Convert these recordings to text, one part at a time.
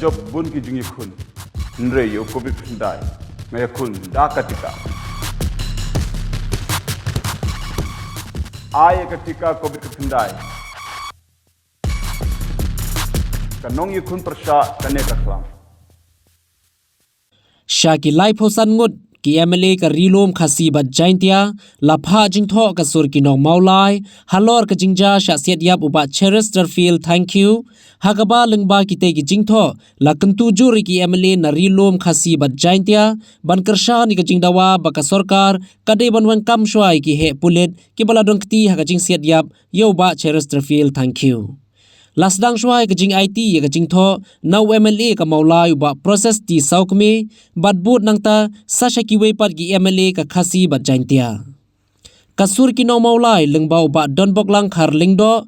job bun ki jingi khun nre yo covid ndai ngaya khun da katika ay katika covid ndai kanong yi khun persha kane taklam Shaki lai phosan ngut ki MLA ka rilom khasi bat jaintia lapha jingtho ka sur ki nong maulai halor ka jingja sha siat yap uba Chesterfield thank you hagaba lengba ki te ki jingtho la kantu juri ki MLA na rilom khasi bat jaintia ban kersha ni ka jingdawa ba ka sarkar kade ban wan kam shwai ki he pulet ki bala dongti ha ka jing siat yap yo ba Chesterfield thank you Lasdang shwai ka jing IT ya ka jing tho now MLA ka maulai ba process ti saukme bat but nangta sasha ki we pat ki MLA ka khasi bat jaintia kasur ki no maulai lengbau ba donbok lang khar lingdo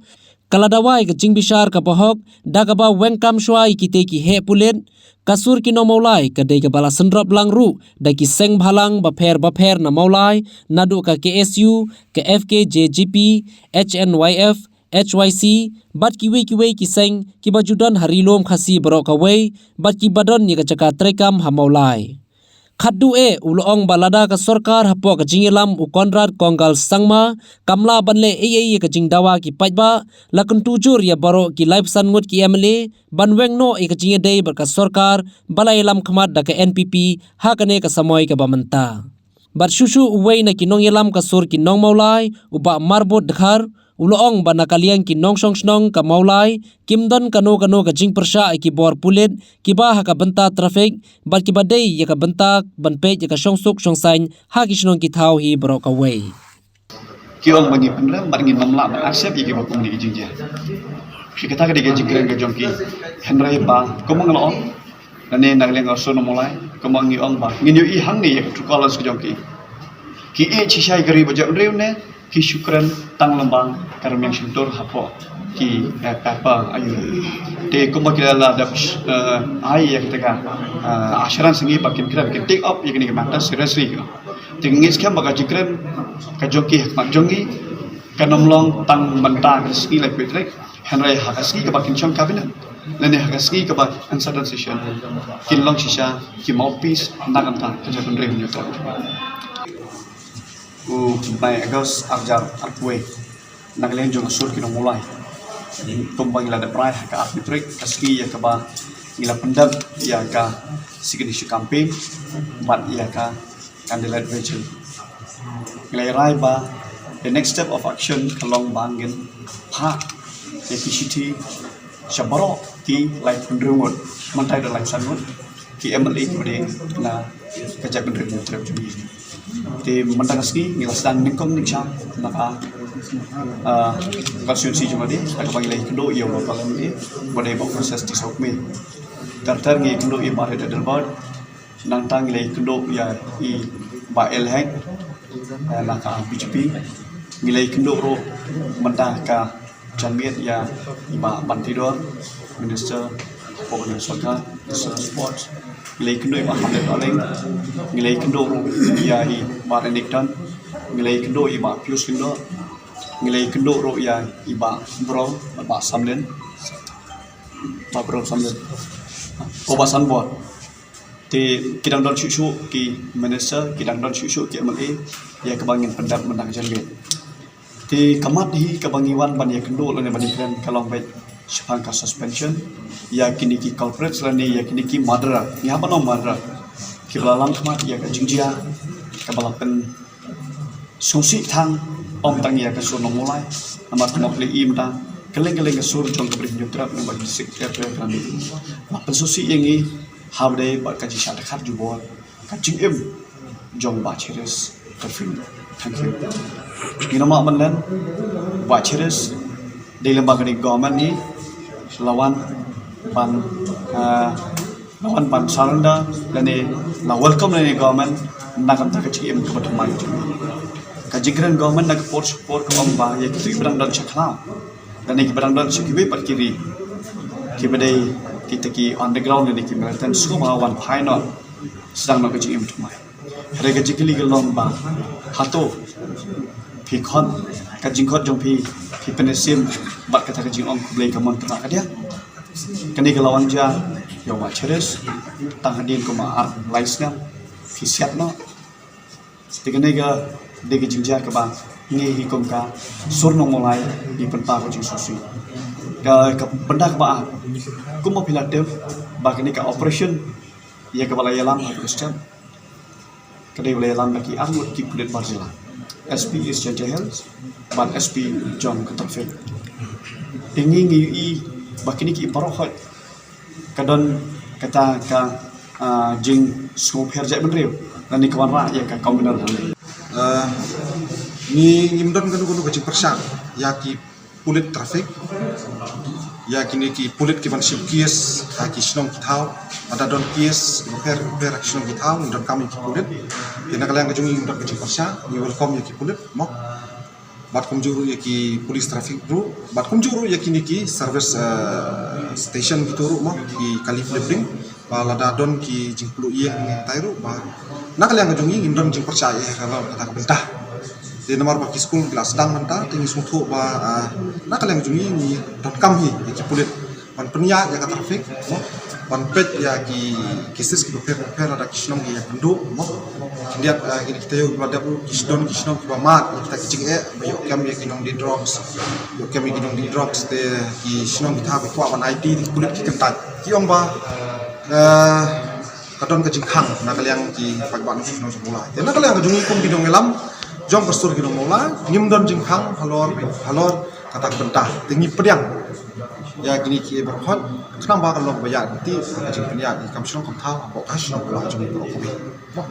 kaladawai ka jing bishar ka pohok dagaba wengkam shwai ki te ki he pulen kasur ki no maulai ka de ka bala sendrop lang ru da ki seng bhalang ba pher na maulai nadu ka KSU ka FKJGP HNYF HYC bat kiwe ki seng ki bajudan harilom khasi bro ka we bat ki badon ni ka chaka trekam hamaulai khaddu e ulong balada ka sarkar hapo ka jingelam u konrad kongal sangma kamla banle e ka jingdawa ki pajba lakun tujur ya baro ki life san ngut ki MLA banweng no e ka jinge dei bar ka sarkar balai lam khmat da ka NPP ha kane ka samoy ka bamanta bat shushu uwei na ki nong yelam ka sur ki nong maulai uba marbot dakhar ulong bana kaliang ki nong song snong ka maulai kimdon kano ka jing persha ki bor pulet ki ba ha ka banta traffic bat ki badei ya ka banta banpe ya ka songsuk songsain ha ki snong ki thau hi bro ka wei ki ong bagi penram bagi namla arsep ki ba kum ni jingja ki kata ka dige jingren ga jongki henrai ba komang lo nane nagleng so no mulai komang ni ong ba ngi i hang ni tu kolas ka jongki ki e chisai gari ba jam reune ki syukran tang lembang karam yang sentur hapo ki papa ayu te kuma kira la da ai ya kita asharan singi pakin kira bikin take up ya kini mata seriously te ngis kam baga jikren ka joki mak jongi kanomlong tang banta ski like petrek henry hakaski ka bakin chong kabinet lene hakaski ka bak ansadan session kin long shisha ki mouthpiece ndakan ta ka jakun rem nyota by Agos Arjar Arkwe Naglen Jong Sur Kino Mulai Tumbang ila da prai ka arbitrik kaski ya ka ba ila pendam ya ka signature campaign bat ya ka candidate virtual ila rai ba the next step of action kalong bangin ha PCT Shabaro ki like pendrungut mantai da like sanut ki MLA kode na kajak pendrungut trap jumi te mantangaski ngilasdan ningkom ningsha naka konstitusi jumadi aku panggil kendo ia lokal ni pada ibu proses di sokme terter ngi kendo i mare dalbad nantang ngi kendo ya i ba elhek naka BJP ngi kendo ro mentaka jamiat ya iba bantidor minister Pokoknya Sorka, Sports, nilai kendo iba Hamid Oleng, nilai kendo ia i Marenikton, nilai kendo iba Pius Lindo, nilai kendo ro ia iba Bro, ba Samlen, ba Bro Samlen, Oba Sanbor. Ti kidang don cucu ki minister, kidang don cucu ki MLA, ia kebangin pendap menang jangit. Ti kamat hi kebangiwan ban ia kendo lene bandingkan kalong baik sepangka suspension ya kini ki culprits lani ya kini ki madra ya apa nom madra ki balalang kmat ya ka jingjia ka balapen sungsi thang om tang ya ka so nomulai amat nok le im ta keleng ka sur jong ka brin yutrap na bagi sik ya kan apen susi yangi habde ba ka jisha ta khat jubor ka jingem jong ba cheres ka film thank you minama manlan ba cheres di lembaga di government ni lawan pan saranda dan la welcome ni government nak am tak kecil em kepada mai kajigran government nak support ke om ba ya kita ibrang dan chakla dan ni ibrang dan sekiwe par kiri kibadai kita ki underground ni ki militan semua wan final sedang nak kecil em mai harga jikili gelom ba hato phikon kajingkhot jong phi penesim bat kata kajing om kulai kamon kena dia kani kelawan ja yang mak ceres tang hadin ko ma laisnya kisiat no dengan nega jingjar ke bang ngi hikom ka surno mulai di penta ko jing susi ka benda ke bang ko mo pilatem bagni ka operation ya ke balai alam ha Kristen kedai balai alam lagi angut ki kulit barzila SP is Jahel ban SP John Keterfit tinggi ngi bakini ki parohot kadon kata ka jing scope herjak benreu dan ni kawan ra ya ka kaum benar ni ngimdon kanu kacing persang ya ki pulit trafik ya kini ki pulit ki ban ship kies ki snong ki thau ada don kies per snong ki thau don kami ki pulit ina kala yang kajung ngimdon kacing persang ni welcome ya ki pulit mo bat kumjuru ya ki police traffic bro bat kumjuru ya kini ki service station gitu mo ki kali flipping balada don ki jingpulu iya tairu ba nak yang kajungi indon jing percaya kalau kata bentah di nomor baki school kelas sedang mentah tinggi sungtu ba nak yang kajungi ni don kami ki pulit ban penia ya kata traffic mo ban pet ya ki kisis ki per ada kisnong ki ya penduk mo lihat ini kita yo ada kisdon kisnong ki ba mat kita kicing bayo kami ki nong di drugs yo kami ki nong di drugs te ki kisnong kita ba kwa ban ID di kulit ki kentat ki ong ba kadon ke jingkhang nak kaliang ki pagban kisnong semula te nak kaliang kajungi kum ki dong elam jong pastur ki dong mola ngimdon jingkhang halor kata bentah tinggi pediang ya gini ki berhot kenapa kalau bayar nanti kajing pediang kam snong kam thau bo kasnong la jong ko